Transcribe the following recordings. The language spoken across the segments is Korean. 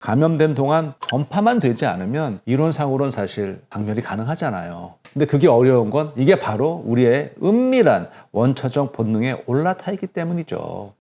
감염된 동안 전파만 되지 않으면 이론상으로는 사실 박멸이 가능하잖아요. 근데 그게 어려운 건 이게 바로 우리의 은밀한 원초적 본능에 올라타 있기 때문이죠.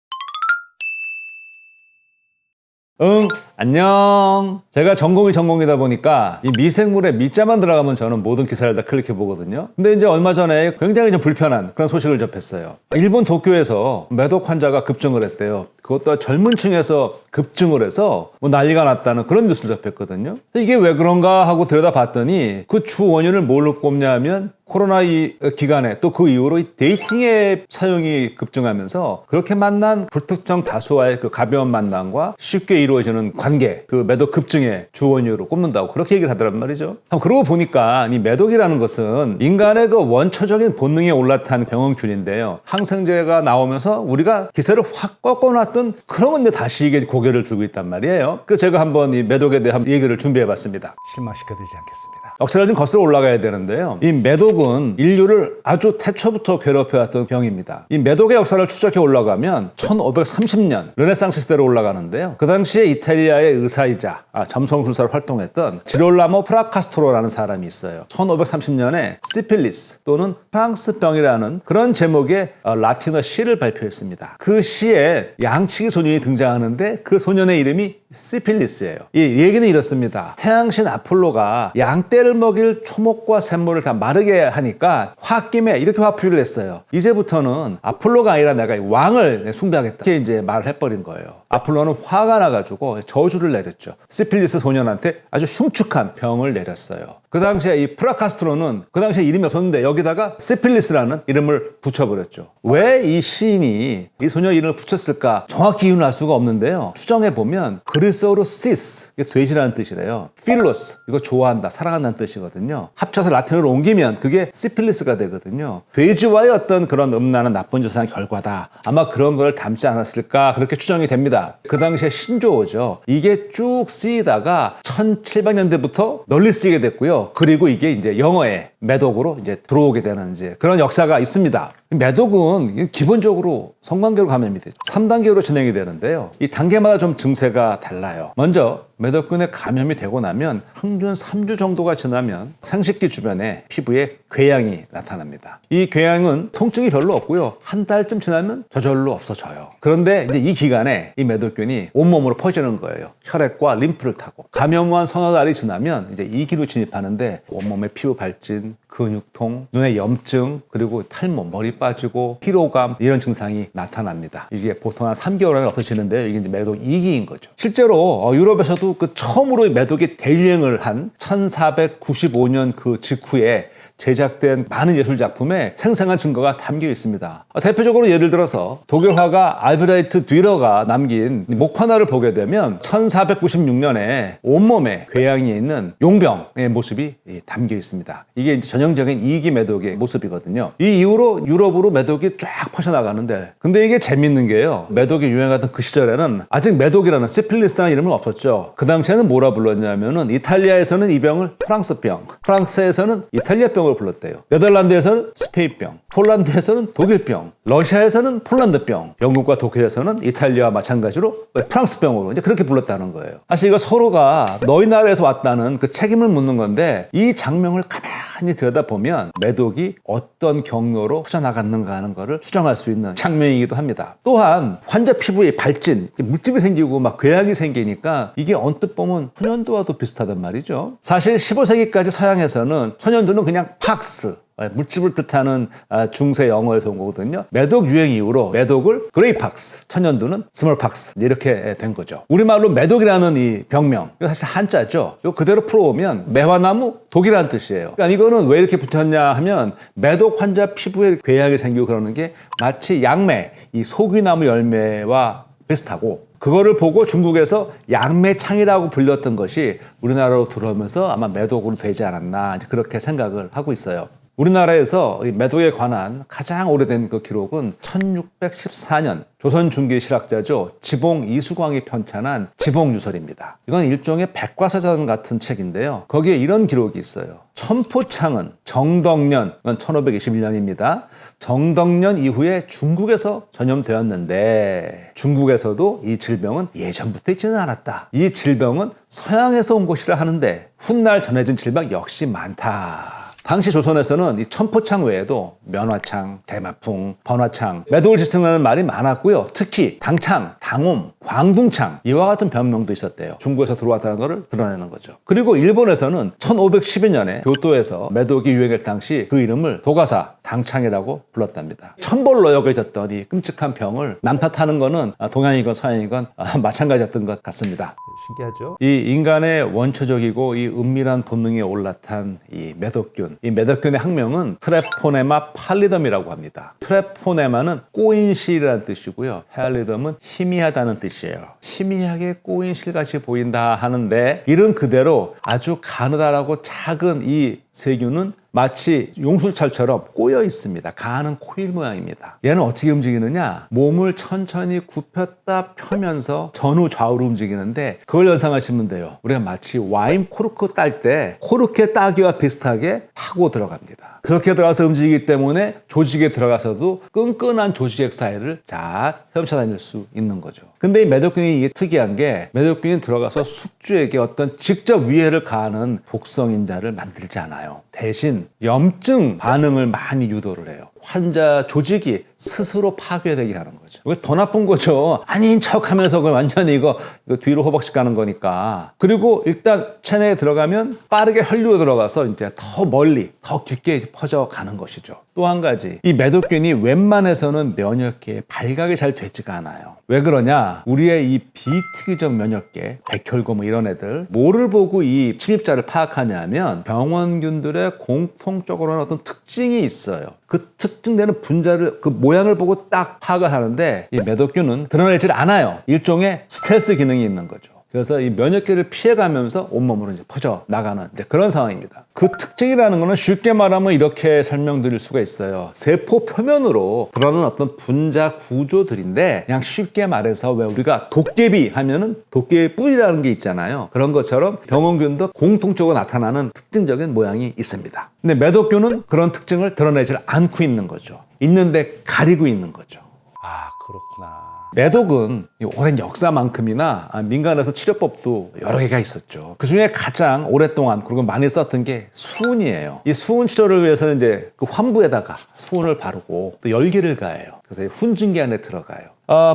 안녕. 제가 전공이다 보니까 이 미생물에 미자만 들어가면 저는 모든 기사를 다 클릭해 보거든요. 근데 이제 얼마 전에 굉장히 좀 불편한 그런 소식을 접했어요. 일본 도쿄에서 매독 환자가 급증을 했대요. 그것도 젊은 층에서 급증을 해서 뭐 난리가 났다는 그런 뉴스를 접했거든요. 이게 왜 그런가 하고 들여다봤더니 그 주 원인을 뭘로 꼽냐 하면 코로나 기간에 또 그 이후로 데이팅 앱 사용이 급증하면서 그렇게 만난 불특정 다수와의 그 가벼운 만남과 쉽게 이루어지는 관계, 그 매독 급증의 주 원인으로 꼽는다고 그렇게 얘기를 하더란 말이죠. 그러고 보니까 이 매독이라는 것은 인간의 그 원초적인 본능에 올라탄 병원균인데요. 항생제가 나오면서 우리가 기세를 확 꺾어놨던 그런 건데 다시 이게 고개를 들고 있단 말이에요. 그래서 제가 한번 이 매독에 대한 얘기를 준비해봤습니다. 실망시켜드리지 않겠습니다. 역사를 좀 거슬러 올라가야 되는데요. 이 매독은 인류를 아주 태초부터 괴롭혀왔던 병입니다. 이 매독의 역사를 추적해 올라가면 1530년 르네상스 시대로 올라가는데요. 그 당시에 이탈리아의 의사이자 점성술사로 활동했던 지롤라모 프라카스토로라는 사람이 있어요. 1530년에 시필리스 또는 프랑스병이라는 그런 제목의 라틴어 시를 발표했습니다. 그 시에 양치기 소년이 등장하는데 그 소년의 이름이 시필리스예요. 이 얘기는 이렇습니다. 태양신 아폴로가 양떼를 먹일 초목과 샘물을 다 마르게 하니까 홧김에 이렇게 화풀이를 했어요. 이제부터는 아폴로가 아니라 내가 왕을 숭배하겠다. 이렇게 이제 말을 해버린 거예요. 아폴로는 화가 나가지고 저주를 내렸죠. 시필리스 소년한테 아주 흉측한 병을 내렸어요. 그 당시에 이 프라카스토로는 그 당시에 이름이 없었는데 여기다가 시필리스라는 이름을 붙여버렸죠. 왜 이 시인이 이 소녀 이름을 붙였을까 정확히 이유는 알 수가 없는데요. 추정해보면 그리스어로 시스, 이게 돼지라는 뜻이래요. 필로스, 이거 좋아한다, 사랑한다는 뜻이거든요. 합쳐서 라틴어로 옮기면 그게 시필리스가 되거든요. 돼지와의 어떤 그런 음란한 나쁜 짓을 한 결과다. 아마 그런 걸 담지 않았을까 그렇게 추정이 됩니다. 그 당시에 신조어죠. 이게 쭉 쓰이다가 1700년대부터 널리 쓰이게 됐고요. 그리고 이게 이제 영어의 매독으로 이제 들어오게 되는 이제 그런 역사가 있습니다. 매독은 기본적으로 성관계로 감염이 되죠. 3단계로 진행이 되는데요. 이 단계마다 좀 증세가 달라요. 먼저 매독균에 감염이 되고 나면 평균 3주 정도가 지나면 생식기 주변에 피부에 궤양이 나타납니다. 이 궤양은 통증이 별로 없고요. 한 달쯤 지나면 저절로 없어져요. 그런데 이제 이 기간에 이 매독균이 온몸으로 퍼지는 거예요. 혈액과 림프를 타고. 감염 후한 서너 달이 지나면 이제 2기로 진입하는데 온몸에 피부 발진, 근육통, 눈에 염증, 그리고 탈모, 머리 빠지고 피로감 이런 증상이 나타납니다. 이게 보통 한 3개월 안에 없어지는데요. 이게 이제 매독 2기인 거죠. 실제로 유럽에서도 그 처음으로 매독이 대유행을 한 1495년 그 직후에 제작된 많은 예술작품에 생생한 증거가 담겨 있습니다. 대표적으로 예를 들어서 독일 화가 알브레히트 뒤러가 남긴 목화나를 보게 되면 1496년에 온몸에 궤양이 있는 용병의 모습이 담겨 있습니다. 이게 이제 전형적인 2기 매독의 모습이거든요. 이 이후로 유럽으로 매독이 쫙 퍼져나가는데 근데 이게 재밌는 게요. 매독이 유행하던 그 시절에는 아직 매독이라는 시필리스라는 이름은 없었죠. 그 당시에는 뭐라 불렀냐면은 이탈리아에서는 이 병을 프랑스병, 프랑스에서는 이탈리아병 불렀대요. 네덜란드에서는 스페인병, 폴란드에서는 독일병, 러시아에서는 폴란드병, 영국과 독일에서는 이탈리아와 마찬가지로 프랑스병으로 이제 그렇게 불렀다는 거예요. 사실 이거 서로가 너희 나라에서 왔다는 그 책임을 묻는 건데 이 장면을 가만히 들여다보면 매독이 어떤 경로로 퍼져나갔는가 하는 거를 추정할 수 있는 장면이기도 합니다. 또한 환자 피부에 발진, 물집이 생기고 막 궤양이 생기니까 이게 언뜻 보면 천연두와도 비슷하단 말이죠. 사실 15세기까지 서양에서는 천연두는 그냥 팍스, 물집을 뜻하는 중세 영어에서 온 거거든요. 매독 유행 이후로 매독을 그레이팍스, 천연두는 스몰팍스 이렇게 된 거죠. 우리말로 매독이라는 이 병명, 이거 사실 한자죠. 이거 그대로 풀어오면 매화나무 독이라는 뜻이에요. 그러니까 이거는 왜 이렇게 붙였냐 하면 매독 환자 피부에 궤양이 생기고 그러는 게 마치 양매, 이 소귀나무 열매와 비슷하고 그거를 보고 중국에서 양매창이라고 불렸던 것이 우리나라로 들어오면서 아마 매독으로 되지 않았나 그렇게 생각을 하고 있어요. 우리나라에서 이 매독에 관한 가장 오래된 그 기록은 1614년 조선 중기 실학자죠. 지봉 이수광이 편찬한 지봉유설입니다. 이건 일종의 백과사전 같은 책인데요. 거기에 이런 기록이 있어요. 천포창은 정덕년, 이건 1521년입니다. 정덕년 이후에 중국에서 전염되었는데 중국에서도 이 질병은 예전부터 있지는 않았다. 이 질병은 서양에서 온 것이라 하는데 훗날 전해진 질병 역시 많다. 당시 조선에서는 이 천포창 외에도 면화창, 대마풍, 번화창, 매독을 지칭하는 말이 많았고요. 특히 당창, 당옴, 광둥창 이와 같은 병명도 있었대요. 중국에서 들어왔다는 것을 드러내는 거죠. 그리고 일본에서는 1512년에 교토에서 매독이 유행할 당시 그 이름을 도가사, 당창이라고 불렀답니다. 천벌노역을 졌던 이 끔찍한 병을 남 탓하는 거는 동양이건 서양이건 마찬가지였던 것 같습니다. 신기하죠? 이 인간의 원초적이고 이 은밀한 본능에 올라탄 이 매독균. 이 매독균의 학명은 트레포네마 팔리덤이라고 합니다. 트레포네마는 꼬인 실이라는 뜻이고요. 팔리덤은 희미하다는 뜻이에요. 희미하게 꼬인 실같이 보인다 하는데 이름 그대로 아주 가느다랗고 작은 이 세균은 마치 용술철처럼 꼬여 있습니다. 가는 코일 모양입니다. 얘는 어떻게 움직이느냐? 몸을 천천히 굽혔다 펴면서 전후 좌우로 움직이는데 그걸 연상하시면 돼요. 우리가 마치 와인 코르크 딸 때 코르크의 따기와 비슷하게 파고 들어갑니다. 그렇게 들어가서 움직이기 때문에 조직에 들어가서도 끈끈한 조직액 사이를 잘 헤엄쳐다닐 수 있는 거죠. 근데 이 매독균이 이게 특이한 게 매독균이 들어가서 숙주에게 어떤 직접 위해를 가하는 독성인자를 만들지 않아요. 대신 염증 반응을 많이 유도를 해요. 환자 조직이 스스로 파괴되게 하는 거죠. 이게 더 나쁜 거죠. 아닌 척 하면서 완전히 이거 뒤로 허벅지 가는 거니까. 그리고 일단 체내에 들어가면 빠르게 혈류로 들어가서 이제 더 멀리, 더 깊게 퍼져가는 것이죠. 또 한 가지, 이 매독균이 웬만해서는 면역계에 발각이 잘 되지가 않아요. 왜 그러냐? 우리의 이 비특이적 면역계, 백혈구 뭐 이런 애들, 뭐를 보고 이 침입자를 파악하냐면 병원균들의 공통적으로는 어떤 특징이 있어요. 그 특징되는 분자를, 그 모양을 보고 딱 파악을 하는데 이 매독균은 드러내질 않아요. 일종의 스텔스 기능이 있는 거죠. 그래서 이 면역계를 피해가면서 온몸으로 이제 퍼져 나가는 이제 그런 상황입니다. 그 특징이라는 거는 쉽게 말하면 이렇게 설명드릴 수가 있어요. 세포 표면으로 드러나는 어떤 분자 구조들인데 그냥 쉽게 말해서 왜 우리가 도깨비 하면은 도깨비 뿔이라는 게 있잖아요. 그런 것처럼 병원균도 공통적으로 나타나는 특징적인 모양이 있습니다. 근데 매독균은 그런 특징을 드러내질 않고 있는 거죠. 있는데 가리고 있는 거죠. 아, 그렇구나. 매독은 오랜 역사만큼이나 민간에서 치료법도 여러 개가 있었죠. 그 중에 가장 오랫동안 그리고 많이 썼던 게 수은이에요. 이 수은 치료를 위해서는 이제 그 환부에다가 수은을 바르고 또 열기를 가해요. 그래서 훈증기 안에 들어가요.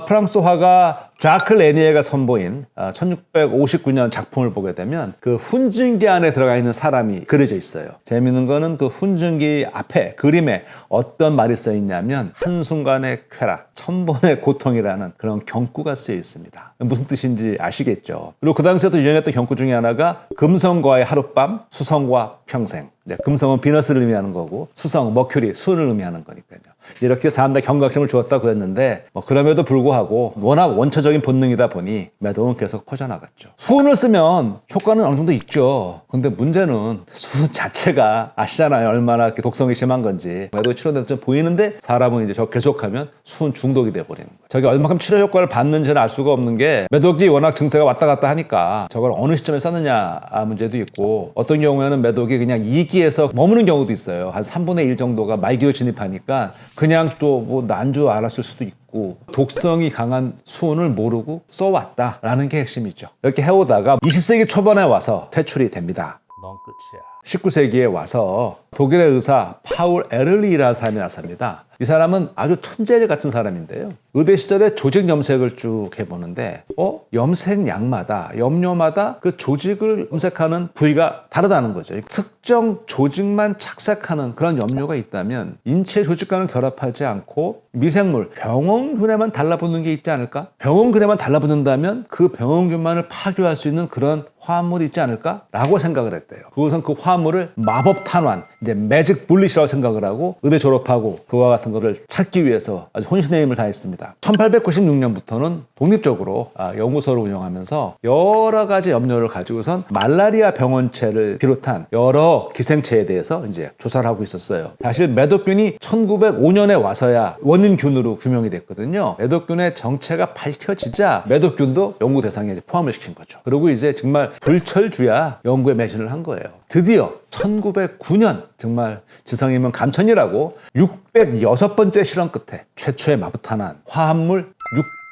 프랑스 화가 자크 레니에가 선보인 1659년 작품을 보게 되면 그 훈증기 안에 들어가 있는 사람이 그려져 있어요. 재미있는 거는 그 훈증기 앞에 그림에 어떤 말이 써 있냐면 한순간의 쾌락, 천번의 고통이라는 그런 경구가 쓰여 있습니다. 무슨 뜻인지 아시겠죠? 그리고 그 당시에도 유행했던 경구 중에 하나가 금성과의 하룻밤, 수성과 평생. 금성은 비너스를 의미하는 거고 수성, 머큐리, 수은을 의미하는 거니까요. 이렇게 사람들 경각심을 주었다고 했는데 그럼에도 불구하고 워낙 원초적인 본능이다 보니 매독은 계속 퍼져나갔죠. 수은을 쓰면 효과는 어느 정도 있죠. 근데 문제는 수은 자체가 아시잖아요. 얼마나 이렇게 독성이 심한 건지. 매독 치료돼서 좀 보이는데 사람은 이제 저 계속하면 수은 중독이 돼버리는 거예요. 저게 얼마큼 치료 효과를 받는지는 알 수가 없는 게 매독이 워낙 증세가 왔다 갔다 하니까 저걸 어느 시점에 썼느냐 문제도 있고 어떤 경우에는 매독이 그냥 2기에서 머무는 경우도 있어요. 한 3분의 1 정도가 말기로 진입하니까 그냥 또 뭐 난 줄 알았을 수도 있고 독성이 강한 수은을 모르고 써왔다라는 게 핵심이죠. 이렇게 해오다가 20세기 초반에 와서 퇴출이 됩니다. 넌 끝이야. 19세기에 와서 독일의 의사 파울 에를리라는 사람이 나섭니다. 이 사람은 아주 천재 같은 사람인데요. 의대 시절에 조직 염색을 쭉 해보는데 염색약마다 염료마다 그 조직을 염색하는 부위가 다르다는 거죠. 특정 조직만 착색하는 그런 염료가 있다면 인체 조직과는 결합하지 않고 미생물, 병원균에만 달라붙는 게 있지 않을까? 병원균에만 달라붙는다면 그 병원균만을 파괴할 수 있는 그런 화합물이 있지 않을까? 라고 생각을 했대요. 그것은 그 화합물을 마법 탄환, 이제 매직 불릿이라고 생각을 하고 의대 졸업하고 그와 같은 거를 찾기 위해서 아주 혼신의 힘을 다했습니다. 1896년부터는 독립적으로 연구소를 운영하면서 여러 가지 염료를 가지고선 말라리아 병원체를 비롯한 여러 기생체에 대해서 이제 조사를 하고 있었어요. 사실 매독균이 1905년에 와서야 원인균으로 규명이 됐거든요. 매독균의 정체가 밝혀지자 매독균도 연구 대상에 포함을 시킨 거죠. 그리고 이제 정말 불철주야 연구에 매진을 한 거예요. 드디어 1909년 정말 지성이면 감천이라고 606번째 실험 끝에 최초의 마부탄환 화합물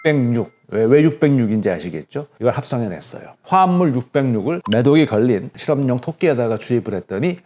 606 왜 606인지 아시겠죠? 이걸 합성해냈어요. 화합물 606을 매독이 걸린 실험용 토끼에다가 주입을 했더니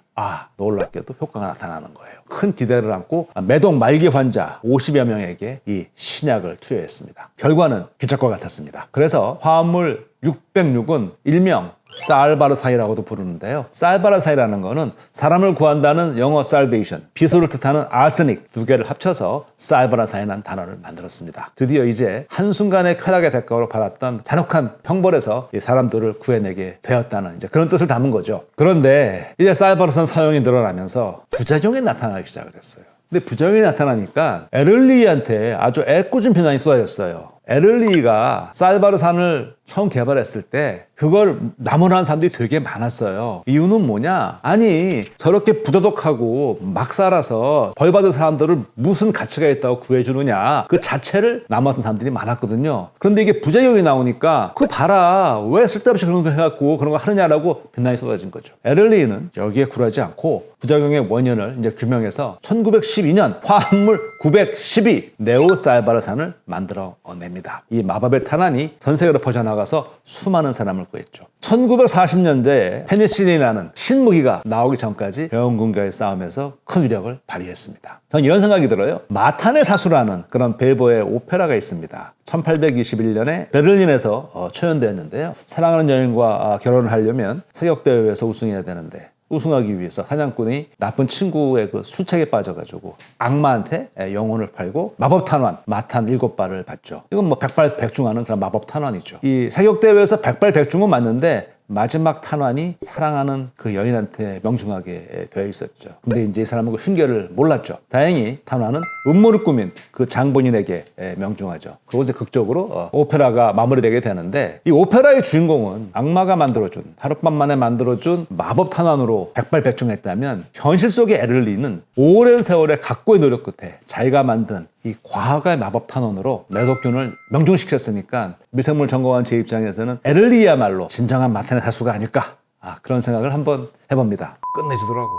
놀랍게도 효과가 나타나는 거예요. 큰 기대를 안고 매독 말기 환자 50여 명에게 이 신약을 투여했습니다. 결과는 기적과 같았습니다. 그래서 화합물 606은 일명 살바르사이라고도 부르는데요. 살바르사이라는 거는 사람을 구한다는 영어 salvation, 비소를 뜻하는 아스닉 두 개를 합쳐서 살바르사이라는 단어를 만들었습니다. 드디어 이제 한순간의 쾌락의 대가로 받았던 잔혹한 형벌에서 이 사람들을 구해내게 되었다는 이제 그런 뜻을 담은 거죠. 그런데 이제 살바르산 사용이 늘어나면서 부작용이 나타나기 시작을 했어요. 근데 부작용이 나타나니까 에를리히한테 아주 애꿎은 비난이 쏟아졌어요. 에를리히가 살바르산을 처음 개발했을 때 그걸 나무라는 사람들이 되게 많았어요. 이유는 뭐냐? 아니 저렇게 부도덕하고 막 살아서 벌받은 사람들을 무슨 가치가 있다고 구해주느냐 그 자체를 나무라는 사람들이 많았거든요. 그런데 이게 부작용이 나오니까 그거 봐라 왜 쓸데없이 그런 거 해갖고 그런 거 하느냐라고 비난이 쏟아진 거죠. 에를리히는 여기에 굴하지 않고 부작용의 원인을 이제 규명해서 1912년 화합물 912 네오살바르산을 만들어냅니다. 이 마법의 탄환이 전 세계로 퍼져나가서 수많은 사람을 구했죠. 1940년대에 페니실린이라는 신무기가 나오기 전까지 병원군과의 싸움에서 큰 위력을 발휘했습니다. 저는 이런 생각이 들어요. 마탄의 사수라는 그런 베버의 오페라가 있습니다. 1821년에 베를린에서 초연되었는데요. 사랑하는 여인과 결혼을 하려면 사격대회에서 우승해야 되는데 우승하기 위해서 사냥꾼이 나쁜 친구의 그 술책에 빠져가지고 악마한테 영혼을 팔고 마법 탄환, 마탄 7발을 받죠. 이건 뭐 백발백중하는 그런 마법 탄환이죠. 이 사격대회에서 백발백중은 맞는데 마지막 탄환이 사랑하는 그 여인한테 명중하게 되어 있었죠. 근데 이제 이 사람은 그 흉계를 몰랐죠. 다행히 탄환은 음모를 꾸민 그 장본인에게 명중하죠. 그리고 이제 극적으로 오페라가 마무리되게 되는데 이 오페라의 주인공은 악마가 만들어준 하룻밤 만에 만들어준 마법 탄환으로 백발백중했다면 현실 속의 에를리히는 오랜 세월의 각고의 노력 끝에 자기가 만든 이 과학의 마법 탄원으로 매독균을 명중시켰으니까 미생물 전공한 제 입장에서는 에를리히야말로 진정한 마탄의 사수가 아닐까 그런 생각을 한번 해봅니다. 끝내주더라고.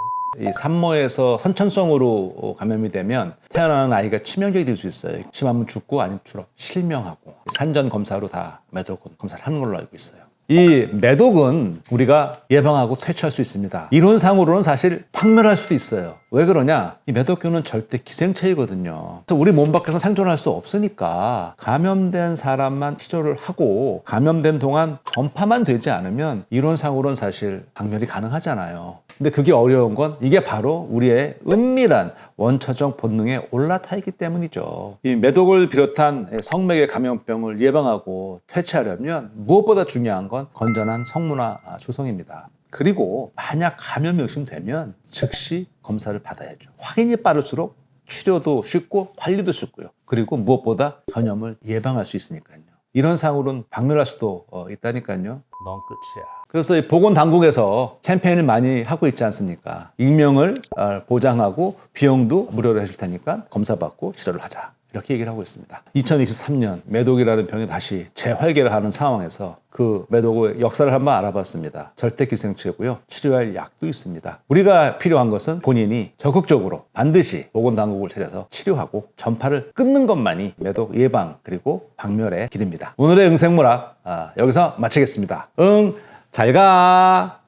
이 산모에서 선천성으로 감염이 되면 태어나는 아이가 치명적이 될 수 있어요. 심하면 죽고 아니면 주로 실명하고 산전 검사로 다 매독 검사를 하는 걸로 알고 있어요. 이 매독은 우리가 예방하고 퇴치할 수 있습니다. 이론상으로는 사실 박멸할 수도 있어요. 왜 그러냐? 이 매독균은 절대 기생체이거든요. 그래서 우리 몸 밖에서 생존할 수 없으니까 감염된 사람만 치료를 하고 감염된 동안 전파만 되지 않으면 이론상으로는 사실 박멸이 가능하잖아요. 근데 그게 어려운 건 이게 바로 우리의 은밀한 원초적 본능에 올라타 있기 때문이죠. 이 매독을 비롯한 성맥의 감염병을 예방하고 퇴치하려면 무엇보다 중요한 건 건전한 성문화 조성입니다. 그리고 만약 감염이 의심되면 즉시 검사를 받아야죠. 확인이 빠를수록 치료도 쉽고 관리도 쉽고요. 그리고 무엇보다 전염을 예방할 수 있으니까요. 이런 상으로는 박멸할 수도 있다니까요. 넌 끝이야. 그래서 이 보건당국에서 캠페인을 많이 하고 있지 않습니까? 익명을 보장하고 비용도 무료로 해줄 테니까 검사받고 치료를 하자. 이렇게 얘기를 하고 있습니다. 2023년 매독이라는 병이 다시 재활개를 하는 상황에서 그 매독의 역사를 한번 알아봤습니다. 절대 기생체고요. 치료할 약도 있습니다. 우리가 필요한 것은 본인이 적극적으로 반드시 보건당국을 찾아서 치료하고 전파를 끊는 것만이 매독 예방 그리고 박멸의 길입니다. 오늘의 응생물학 여기서 마치겠습니다. 잘 가!